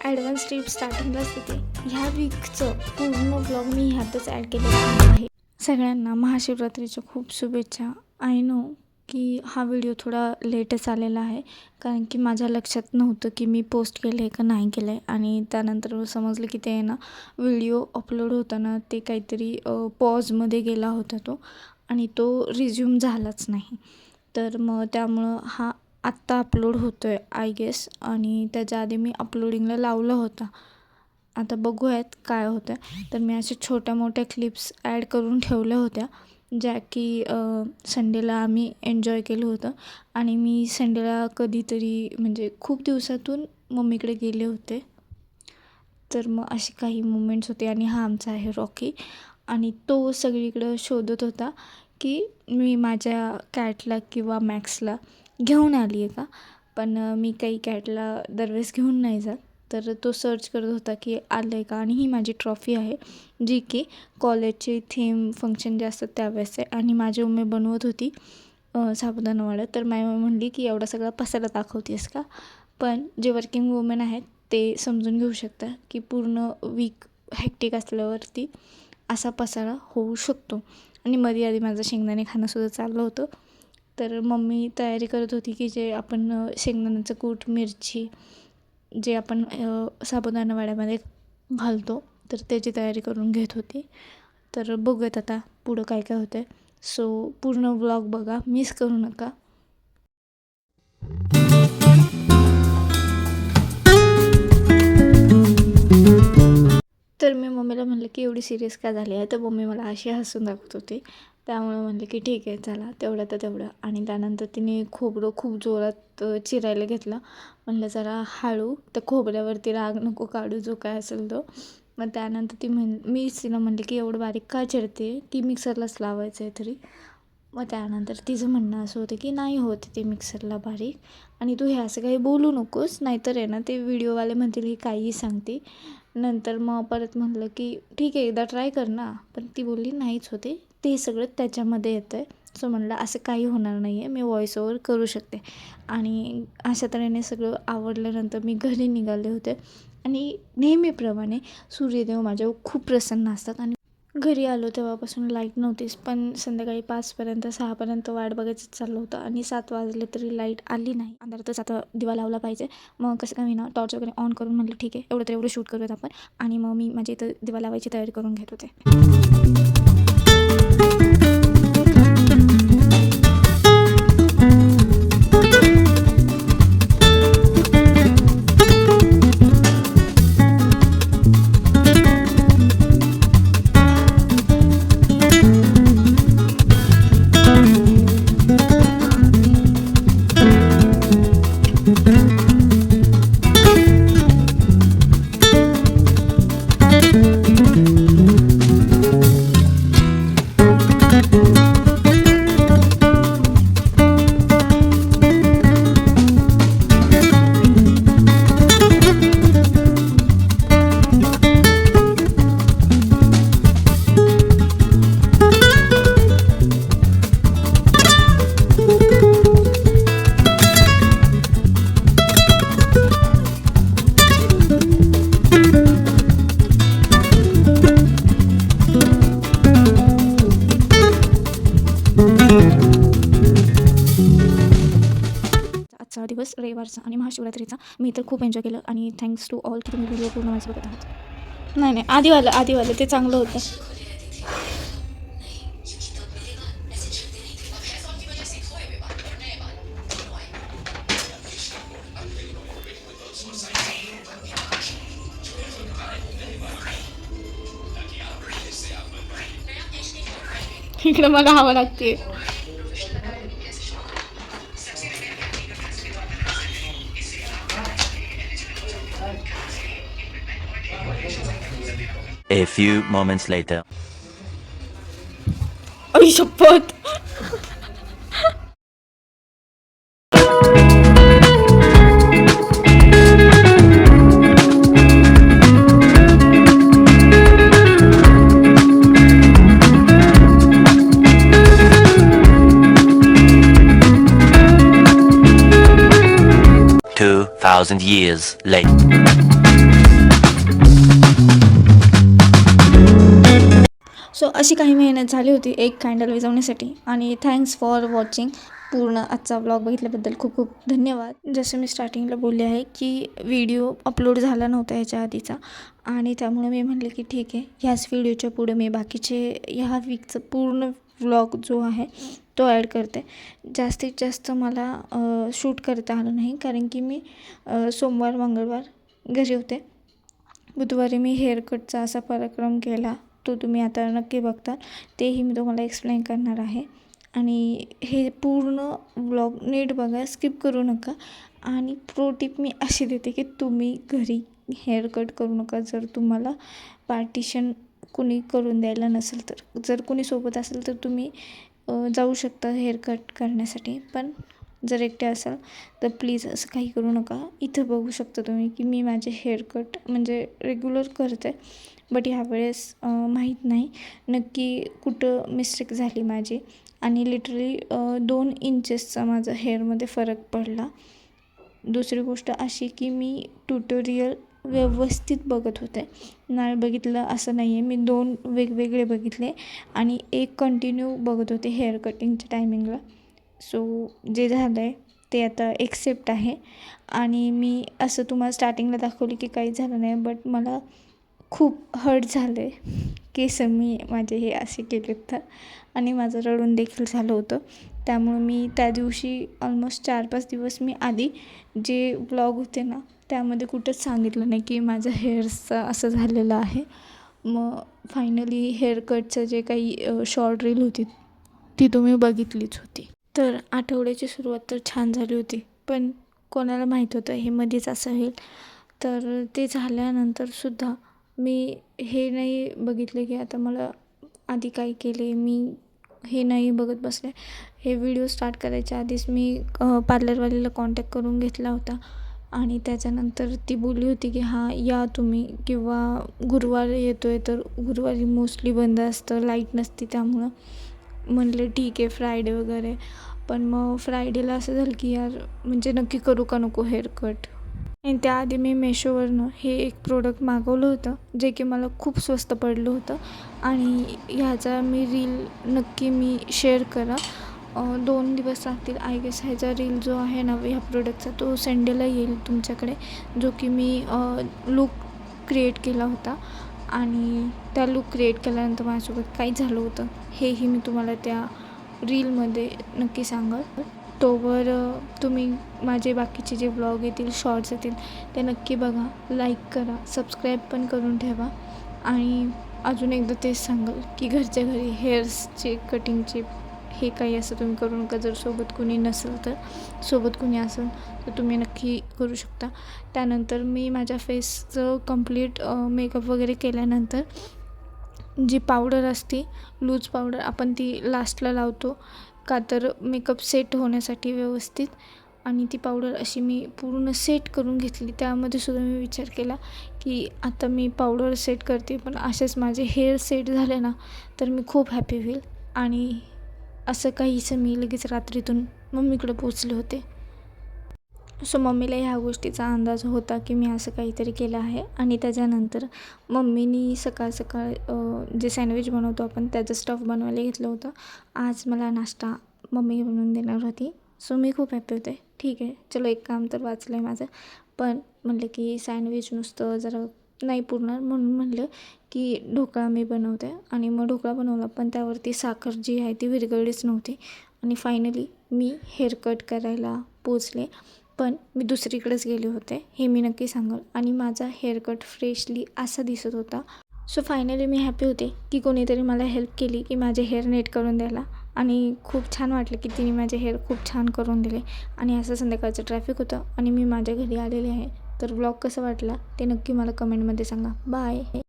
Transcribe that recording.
Advance tip स्टार्टिंगलाच देते. ह्या वीकचं पूर्ण ब्लॉग मी ह्यातच ॲड केलेलं आहे. सगळ्यांना महाशिवरात्रीच्या खूप शुभेच्छा. आय नो की हा व्हिडिओ थोडा लेटच आलेला आहे, कारण की माझ्या लक्षात नव्हतं की मी पोस्ट केलं आहे का नाही केलं आहे. आणि त्यानंतर समजलं की ते ना व्हिडिओ अपलोड होताना ते काहीतरी पॉजमध्ये गेला होता तो, आणि तो रिझ्यूम झालाच नाही. तर मग त्यामुळं हा आत्ता अपलोड होतो आहे आय गेस, आणि त्याच्या आधी मी अपलोडिंगला लावला होता. आता बघूयात काय होतं. तर मी अशा छोट्या मोठ्या क्लिप्स ॲड करून ठेवल्या होत्या, ज्या की संडेला आम्ही एन्जॉय केलं होतं. आणि मी संडेला कधीतरी म्हणजे खूप दिवसातून मम्मीकडे गेले होते. तर मग असे काही मुमेंट्स होते. आणि हा आमचा आहे रॉकी, आणि तो सगळीकडं शोधत होता की मी माझ्या कॅटला किंवा मॅक्सला घेऊन आली आहे का. पण मी काही कॅटला दरवेळेस घेऊन नाही जात. तर तो सर्च करत होता की आलं आहे का. आणि ही माझी ट्रॉफी आहे, जी की कॉलेजचे थीम फंक्शन जे असतात त्यावेळेस आहे. आणि माझी मम्मी बनवत होती साबुदाणा वडा. तर माझी मम्मी म्हणली की एवढा सगळा पसारा दाखवतेस का. पण जे वर्किंग वुमेन आहेत ते समजून घेऊ शकतात की पूर्ण वीक हेक्टिक असल्यावरती असा पसारा होऊ शकतो. आणि मध्ये आधी माझं शेंगदाणे खाणंसुद्धा चाललं होतं. तर मम्मी तयारी करत होती की जे आपण शेंगदाण्याचं कूट, मिरची जे आपण साबुदाणा वड्यामध्ये घालतो, तर त्याची तयारी करून घेत होती. तर बघूयात आता पुढं काय काय होतं आहे. सो पूर्ण व्लॉग बघा, मिस करू नका. तर मी मम्मीला म्हणलं की एवढी सिरियस का झाली आहे. तर मम्मी मला अशी हसून दाखवत होती. त्यामुळे म्हणलं की ठीक आहे चला, तेवढं तर तेवढं. आणि त्यानंतर तिने खोबरं खूप जोरात चिरायला घेतलं. म्हणलं जरा हळू, तर खोबऱ्यावरती राग नको काढू, जो काय असेल तो. मग त्यानंतर मीच तिला म्हणले की एवढं बारीक का चिरते, की मिक्सरलाच लावायचं आहे तरी. मग त्यानंतर तिचं म्हणणं असं होतं की नाही होत ते मिक्सरला बारीक, आणि तू हे असं काही बोलू नकोस, नाहीतर आहे ना ते व्हिडिओवाले म्हणतील ही काहीही सांगते. नंतर मग परत म्हटलं की ठीक आहे एकदा ट्राय कर ना. पण ती बोलली नाहीच होते, ते सगळं त्याच्यामध्ये येतं आहे. सो म्हणलं असं काही होणार नाही आहे, मी व्हॉइस ओव्हर करू शकते. आणि अशा तऱ्हेने सगळं आवडल्यानंतर मी घरी निघाले होते. आणि नेहमीप्रमाणे सूर्यदेव माझ्यावर खूप प्रसन्न असतात. आणि घरी आलो तेव्हापासून लाईट नव्हतीच. पण संध्याकाळी 5पर्यंत 6पर्यंत वाट बघायचं चाललं होतं, आणि 7 वाजले तरी लाईट आली नाही. अंधारातच आता दिवा लावला पाहिजे. मग कसं काय ना टॉर्च वगैरे ऑन करून म्हणलं ठीक आहे एवढं तर एवढं शूट करूयात आपण. आणि मग मी माझ्या इथं दिवा लावायची तयारी करून घेत होते. 5 दिवस रविवारचा आणि महाशिवरात्रीचा मी तर खूप एन्जॉय केलं. आणि थँक्स टू ऑल की तुम्ही व्हिडिओ पूर्ण माझं बघत आहात. नाही आधीवालं ते चांगलं होतं. इकडे मला हवं लागते. A few moments later. आई शपथ. 2,000 years later. सो अशी काही मेहनत झाली होती एक कॅन्डल विझवण्यासाठी. आणि थँक्स फॉर वॉचिंग. पूर्ण आजचा व्लॉग बघितल्याबद्दल खूप खूप धन्यवाद. जसं मी स्टार्टिंगला बोलले आहे की व्हिडिओ अपलोड झाला नव्हता ह्याच्या आधीचा, आणि त्यामुळे मी म्हणले की ठीक आहे, ह्याच व्हिडिओच्या पुढे मी बाकीचे ह्या वीकचं पूर्ण व्लॉग जो आहे तो ॲड करते. जास्तीत जास्त मला शूट करता आलं नाही, कारण की मी सोमवार मंगळवार घरी होते. बुधवारी मी हेअरकटचा असा पराक्रम केला, तो तुम्ही आता नक्की बघता, तेही मी तुम्हाला एक्सप्लेन करणार आहे. आणि हे पूर्ण व्लॉग नीट बघा, स्किप करू नका. आणि प्रो टिप मी अशी देते की तुम्ही घरी हेअरकट करू नका जर तुम्हाला पार्टिशन कुणी करून द्यायला नसेल तर. जर कुणी सोबत असेल तर तुम्ही जाऊ शकता हेअरकट करण्यासाठी, पण जर एकटे असाल तर प्लीज असं काही करू नका. इथं बघू शकता तुम्ही की मी माझे हेअरकट म्हणजे रेग्युलर करते, बट ह्यावेळेस माहीत नाही नक्की कुठं मिस्टेक झाली माझी. आणि लिटरली 2 इंचेसचा माझा हेअरमध्ये फरक पडला. दुसरी गोष्ट अशी की मी ट्युटोरियल व्यवस्थित बघत होते, नाही बघितलं असं नाही आहे. मी 2 वेगवेगळे बघितले आणि एक कंटिन्यू बघत होते हेअर कटिंगच्या टायमिंगला. सो जे झालं आहे ते आता एक्सेप्ट आहे. आणि मी असं तुम्हाला स्टार्टिंगला दाखवली की काही झालं नाही, बट मला खूप हर्ट झालं आहे केस मी माझे हे असे केलेत तर. आणि माझं रडून देखील झालं होतं. त्यामुळे मी त्या दिवशी ऑलमोस्ट 4-5 दिवस मी आधी जे ब्लॉग होते ना त्यामध्ये कुठंच सांगितलं नाही की माझं हेअर्सचं असं झालेलं आहे. मग फायनली हेअरकटचं जे काही शॉर्ट रील होती ती तुम्ही बघितलीच होती. तर आठवड्याची सुरुवात तर छान झाली होती, पण कोणाला माहीत होतं हे मध्येच असं होईल. तर ते झाल्यानंतरसुद्धा मी हे नाही बघितले की आता मला आधी काय केले, मी हे नाही बघत बसले. हे व्हिडिओ स्टार्ट करायच्या आधीच मी पार्लरवालीला कॉन्टॅक्ट करून घेतला होता. आणि त्याच्यानंतर ती बोलली होती की हां या तुम्ही, किंवा गुरुवार येतो आहे तर गुरुवारी मोस्टली बंद असतं, लाईट नसते, त्यामुळं म्हणले ठीक आहे फ्रायडे वगैरे. पण मग फ्रायडेला असं झालं की यार म्हणजे नक्की करू का नको हेअरकट. आणि त्याआधी मी मेशोवरनं हे एक प्रोडक्ट मागवलं होतं जे की मला खूप स्वस्त पडलं होतं. आणि ह्याचा मी रील नक्की मी शेअर करा. 2 दिवस लागतील आय गेस. ह्याचा रील जो आहे ना ह्या प्रोडक्टचा तो संडेला येईल तुमच्याकडे, जो की मी लूक क्रिएट केला होता. आणि त्या लूक क्रिएट केल्यानंतर माझ्यासोबत काय झालं होतं हेही मी तुम्हाला त्या रीलमध्ये नक्की सांगाल. तोवर तुम्ही माझे बाकीचे जे ब्लॉग येतील, शॉर्ट्स येतील ते नक्की बघा, लाईक करा, सबस्क्राईब पण करून ठेवा. आणि अजून एकदा तेच सांगाल की घरच्या घरी हेअर्सचे कटिंगचे हे काही असं तुम्ही करू नका. जर सोबत कुणी नसेल तर, सोबत कुणी असेल तर तुम्ही नक्की करू शकता. त्यानंतर मी माझ्या फेसचं कंप्लीट मेकअप वगैरे केल्यानंतर जी पावडर असते लूज पावडर आपण ती लास्टला लावतो का तर मेकअप सेट होण्यासाठी व्यवस्थित. आणि ती पावडर अशी मी पूर्ण सेट करून घेतली. त्यामध्ये सुद्धा मी विचार केला की आता मी पावडर सेट करते, पण असेच माझे हेअर सेट झाले ना तर मी खूप हॅपी होईल. आणि असं काहीसं मी लगेच रात्रीतून मम्मीकडे पोचले होते. सो मम्मीला ह्या गोष्टीचा अंदाज होता की मी असं काहीतरी केलं आहे. आणि त्याच्यानंतर मम्मीनी सकाळ सकाळ जे सँडविच बनवतो आपण त्याचं स्टफ बनवायला घेतलं होतं. आज मला नाश्ता मम्मी बनवून देणार होती. सो मी खूप हॅपी होते. ठीक आहे चलो एक काम तर वाचलं आहे माझं. पण म्हणलं की सँडविच नुसतं जरा नाही पुरणार, म्हणून म्हणलं की ढोकळा मी बनवते. आणि मग ढोकळा बनवला, पण त्यावरती साखर जी आहे ती विरघळलीच नव्हती. आणि फायनली मी हेअरकट करायला पोचले, पण मी दुसरीकडेच गेले होते हे मी नक्की सांगाल. आणि माझा हेअरकट फ्रेशली असा दिसत होता. सो फायनली मी हॅपी होते की कोणीतरी मला हेल्प केली की माझे हेअर नेट करून द्यायला. आणि खूप छान वाटलं की तिने माझे हेअर खूप छान करून दिले. आणि असं संध्याकाळचं ट्रॅफिक होतं आणि मी माझ्या घरी आलेले आहे. तर व्लॉग कसा वाटला ते नक्की मला कमेंटमध्ये सांगा. बाय.